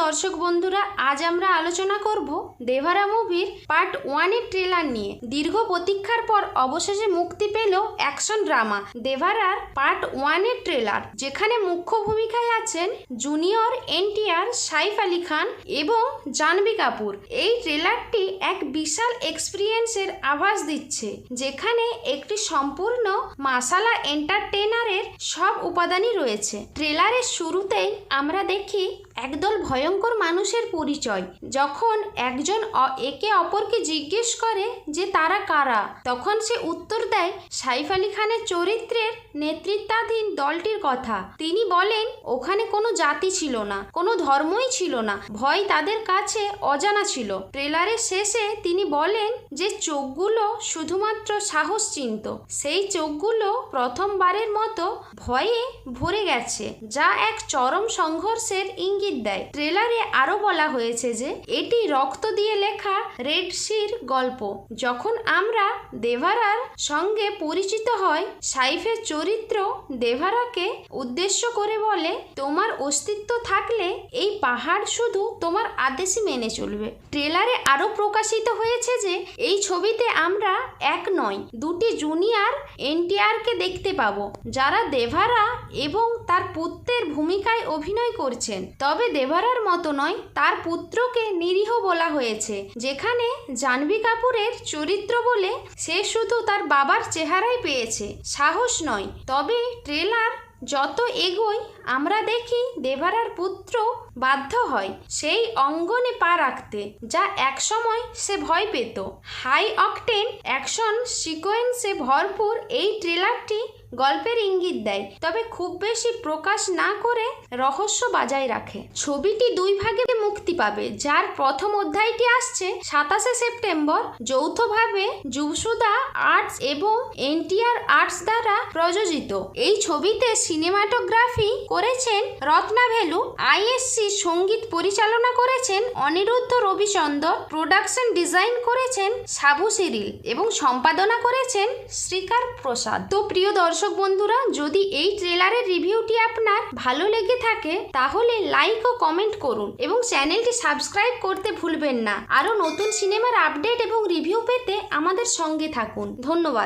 দর্শক বন্ধুরা, আজ আমরা আলোচনা করব দেভারা মুভির পার্ট 1 এর ট্রেলার নিয়ে। দীর্ঘ প্রতীক্ষার পর অবশেষে মুক্তি পেল অ্যাকশন ড্রামা দেভারার পার্ট 1 এর ট্রেলার, যেখানে মুখ্য ভূমিকায় আছেন জুনিয়র এনটিআর, সাইফ আলী খান এবং জাহ্নবী কাপুর। এই ট্রেলারটি এক বিশাল এক্সপিরিয়েন্সের আভাস দিচ্ছে, যেখানে একটি সম্পূর্ণ মাসালা এন্টারটেইনারের সব উপাদানই রয়েছে। ট্রেলারের শুরুতেই আমরা দেখি একদল ভয়ঙ্কর মানুষের পরিচয়। যখন একজন একে অপরকে জিজ্ঞেস করে যে তারা কারা, তখন সে উত্তর দেয় সাইফ আলী খানের চরিত্রের নেতৃত্বাধীন দলটির কথা। তিনি বলেন ওখানে কোনো জাতি ছিল না, কোনো ধর্মই ছিল না, ভয় তাদের কাছে অজানা ছিল। ট্রেলারের শেষে তিনি বলেন যে চোখগুলো শুধুমাত্র সাহস চিনত, সেই চোখগুলো প্রথমবারের মতো ভয়ে ভরে গেছে, যা এক চরম সংঘর্ষের ইঙ্গিত দেয়। ট্রেলারে আরো বলা হয়েছে যে এটি রক্ত দিয়ে লেখা রেড সির গল্প। যখন আমরা দেভারার সঙ্গে পরিচিত হই, সাইফের চরিত্র দেভারাকে উদ্দেশ্য করে বলে, তোমার অস্তিত্ব থাকলে এই পাহাড় শুধু তোমার আদেশই মেনে চলবে। ট্রেলারে আরো প্রকাশিত হয়েছে যে এই ছবিতে আমরা এক নয়, দুটি জুনিয়র এনটিআরকে দেখতে পাবো, যারা দেভারা এবং তার পুত্রের ভূমিকায় অভিনয় করছেন। তবে দেভারার মতো নয়, তার পুত্রকে নিরীহ বলা হয়েছে, যেখানে জাহ্নবী কাপুরের চরিত্র বলে সে শুধু তার বাবার চেহারাই পেয়েছে, সাহস নয়। তবে ট্রেলার যত এগোয় আমরা দেখি দেভারার পুত্র বাধ্য হয় সেই অঙ্গনে পা রাখতে যা একসময় সে ভয় পেত। হাই অকটেন অ্যাকশন সিকোয়েন্সে ভরপুর এই ট্রেলারটি গল্পের ইঙ্গিত দেয়, তবে খুব বেশি প্রকাশ না করে রহস্য বজায় রাখে। ছবিটি দুই ভাগে মুক্তি পাবে, যার প্রথম অধ্যায়টি আসছে 27শে সেপ্টেম্বর, যৌথভাবে যুবসুধা আর্টস এবং এনটিআর আর্টস দ্বারা প্রযোজিত। এই ছবিতে সিনেমাটোগ্রাফি করেছেন রত্না ভেলু, আইএসসি সঙ্গীত পরিচালনা করেছেন অনিরুদ্ধ রবিচন্দর, প্রোডাকশন ডিজাইন করেছেন সাবু সিরিল এবং সম্পাদনা করেছেন শ্রীকার প্রসাদ। তো প্রিয় দর্শক বন্ধুরা, যদি এই ট্রেলারের রিভিউটি আপনার ভালো লেগে থাকে তাহলে লাইক ও কমেন্ট করুন এবং চ্যানেলটি সাবস্ক্রাইব করতে ভুলবেন না। আরও নতুন সিনেমার আপডেট এবং রিভিউ পেতে আমাদের সঙ্গে থাকুন। ধন্যবাদ।